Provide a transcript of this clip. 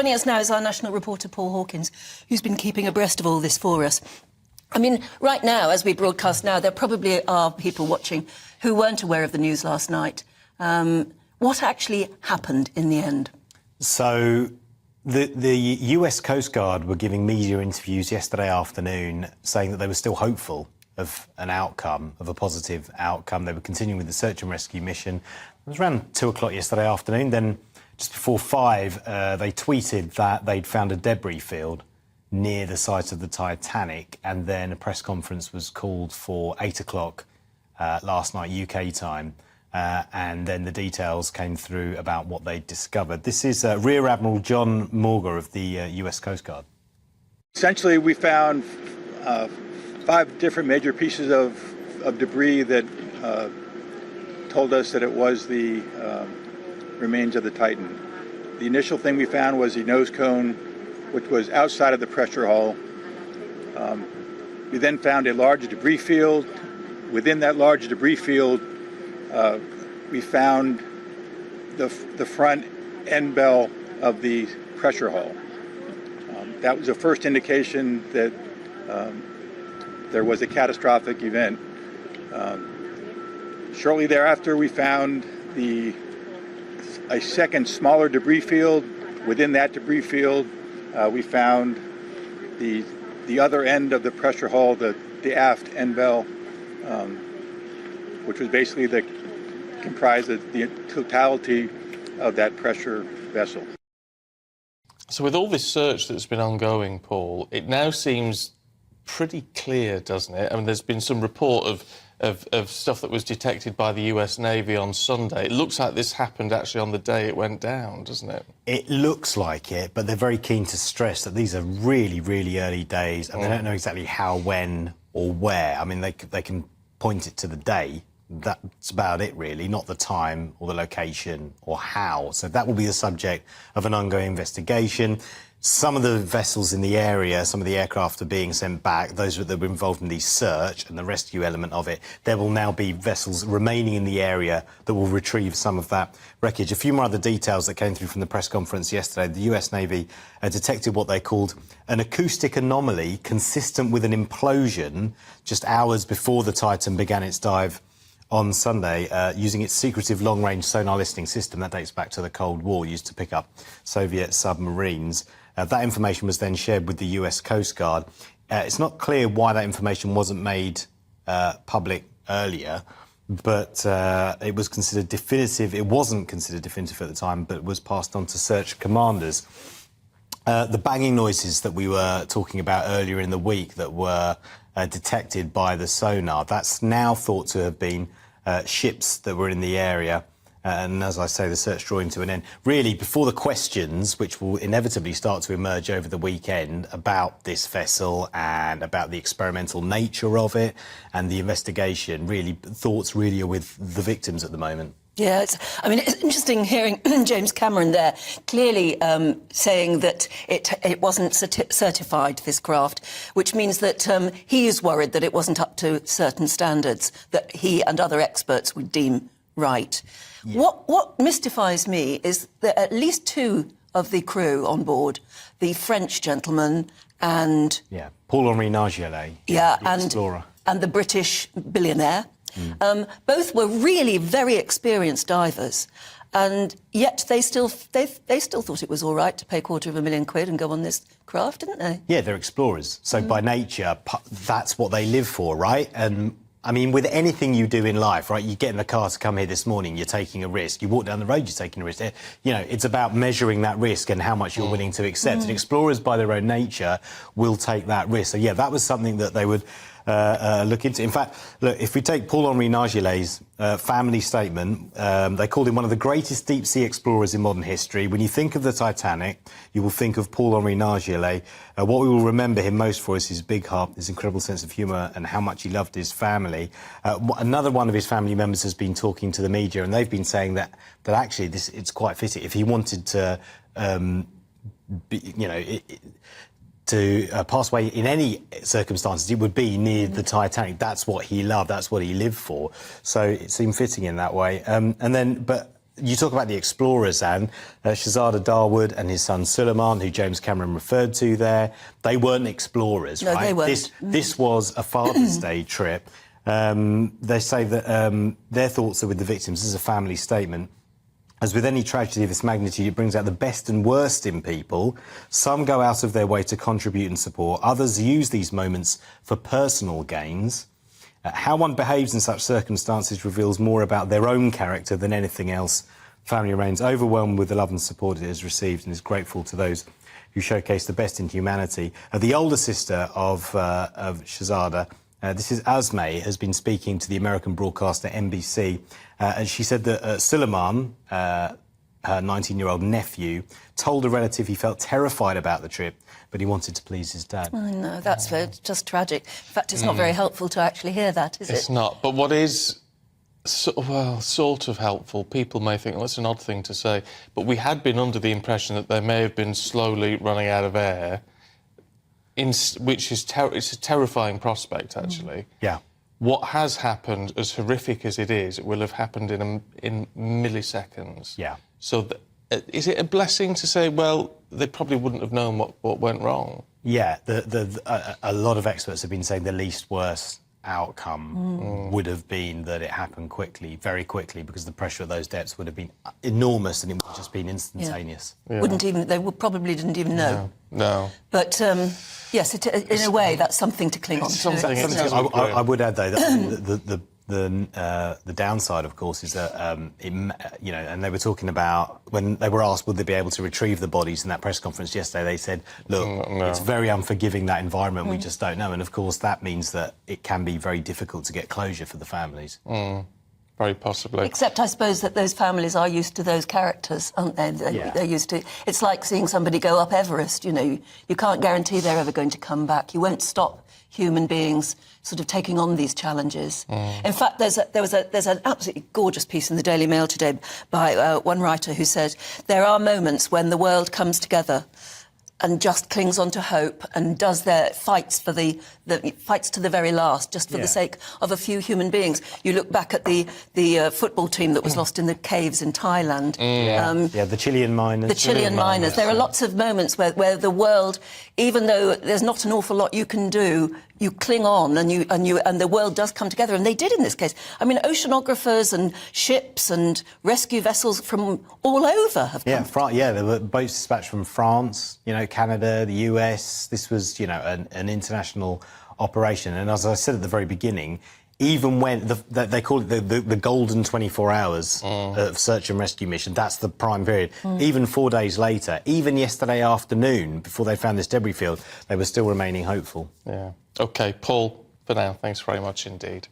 Joining us now is our national reporter Paul Hawkins, who's been keeping abreast of all this for us. I mean, right now, as we broadcast now, there probably are people watching who weren't aware of the news last night. What actually happened in the end? So the US Coast Guard were giving media interviews yesterday afternoon saying that they were still hopeful of an outcome, of a positive outcome. They were continuing with the search and rescue mission. It was around 2 o'clock yesterday afternoon. Then just before 5, they tweeted that they'd found a debris field near the site of the Titanic, and then a press conference was called for 8 o'clock last night UK time, and then the details came through about what they'd discovered. This is Rear Admiral John Morger of the US Coast Guard. Essentially, we found 5 different major pieces of debris that told us that it was the remains of the Titan. The initial thing we found was the nose cone, which was outside of the pressure hull. We then found a large debris field. Within that large debris field, we found the front end bell of the pressure hull. That was the first indication that there was a catastrophic event. Shortly thereafter, we found a second smaller debris field. Within that debris field, we found the other end of the pressure hull, the aft end bell, which was basically comprised of the totality of that pressure vessel. So with all this search that's been ongoing, Paul, it now seems pretty clear, doesn't it? I mean, there's been some report of stuff that was detected by the US Navy on Sunday. It looks like this happened actually on the day it went down, doesn't it? It looks like it, but they're very keen to stress that these are really, really early days, and they don't know exactly how, when, or where. I mean, they can point it to the day. That's about it, really, not the time or the location or how. So that will be the subject of an ongoing investigation. Some of the vessels in the area, some of the aircraft are being sent back, those that were involved in the search and the rescue element of it. There will now be vessels remaining in the area that will retrieve some of that wreckage. A few more other details that came through from the press conference yesterday. The US Navy detected what they called an acoustic anomaly consistent with an implosion just hours before the Titan began its dive on Sunday, using its secretive long-range sonar listening system that dates back to the Cold War, used to pick up Soviet submarines. That information was then shared with the US Coast Guard. It's not clear why that information wasn't made public earlier, but it was considered definitive. It wasn't considered definitive at the time, but was passed on to search commanders. The banging noises that we were talking about earlier in the week that were detected by the sonar, that's now thought to have been ships that were in the area. And as I say, the search drawing to an end. Really, before the questions, which will inevitably start to emerge over the weekend about this vessel and about the experimental nature of it and the investigation, really, thoughts really are with the victims at the moment. Yeah, it's interesting hearing James Cameron there clearly saying that it wasn't certified, this craft, which means that he is worried that it wasn't up to certain standards that he and other experts would deem right. Yeah. What mystifies me is that at least 2 of the crew on board, the French gentleman and... Yeah, Paul-Henri Nargeolet, yeah, the explorer. And the British billionaire. Both were really very experienced divers, and yet they still thought it was all right to pay £250,000 and go on this craft, didn't they? Yeah, they're explorers. So by nature, that's what they live for, right? And I mean, with anything you do in life, right, you get in the car to come here this morning, you're taking a risk. You walk down the road, you're taking a risk. You know, it's about measuring that risk and how much you're willing to accept. And explorers, by their own nature, will take that risk. So, yeah, that was something that they would look into. In fact, look, if we take Paul-Henri Nargeolet's family statement, they called him one of the greatest deep-sea explorers in modern history. When you think of the Titanic, you will think of Paul-Henri Nargeolet. What we will remember him most for is his big heart, his incredible sense of humour and how much he loved his family. Another one of his family members has been talking to the media, and they've been saying that actually it's quite fitting. If he wanted to, to pass away in any circumstances, it would be near the Titanic. That's what he loved. That's what he lived for. So it seemed fitting in that way. But you talk about the explorers, Anne. Shahzada Darwood and his son Suleiman, who James Cameron referred to there, they weren't explorers, no, right? They weren't. This was a Father's Day trip. They say that their thoughts are with the victims. This is a family statement. As with any tragedy of this magnitude, it brings out the best and worst in people. Some go out of their way to contribute and support. Others use these moments for personal gains. How one behaves in such circumstances reveals more about their own character than anything else. Family remains overwhelmed with the love and support it has received and is grateful to those who showcase the best in humanity. The older sister of Shahzada, this is Asmay, has been speaking to the American broadcaster NBC, and she said that Suleiman, her 19-year-old nephew, told a relative he felt terrified about the trip, but he wanted to please his dad. I know, that's just tragic. In fact, it's not very helpful to actually hear that, is it? It's not. But what is, sort of helpful, people may think, well, that's an odd thing to say, but we had been under the impression that they may have been slowly running out of air, which is it's a terrifying prospect, actually. Yeah. What has happened, as horrific as it is, it will have happened in milliseconds. Yeah. So is it a blessing to say, well, they probably wouldn't have known what went wrong? Yeah, a lot of experts have been saying the least worst outcome would have been that it happened quickly, very quickly, because the pressure at those depths would have been enormous and it would have just been instantaneous. Yeah. They probably didn't even know. No. But yes, in a way, that's something to cling on to. I would add, though, that the downside, of course, is that and they were talking about when they were asked would they be able to retrieve the bodies in that press conference yesterday. They said, "Look, it's very unforgiving, that environment. We just don't know." And of course, that means that it can be very difficult to get closure for the families. Very possibly. Except, I suppose, that those families are used to those characters, aren't they? They're used to. It's like seeing somebody go up Everest. You know, you can't guarantee they're ever going to come back. You won't stop human beings sort of taking on these challenges. In fact, there's an absolutely gorgeous piece in the Daily Mail today by one writer who said there are moments when the world comes together and just clings on to hope and does their fights to the very last, just for the sake of a few human beings. You look back at the football team that was lost in the caves in Thailand. The Chilean miners. The Chilean miners. There are lots of moments where the world, even though there's not an awful lot you can do, you cling on and the world does come together, and they did in this case. I mean, oceanographers and ships and rescue vessels from all over have come. There were boats dispatched from France, Canada, the US. This was, an international operation. And as I said at the very beginning, even when they call it the golden 24 hours of search and rescue mission, that's the prime period. Even 4 days later, even yesterday afternoon, before they found this debris field, they were still remaining hopeful. Yeah. OK, Paul, for now, thanks very much indeed.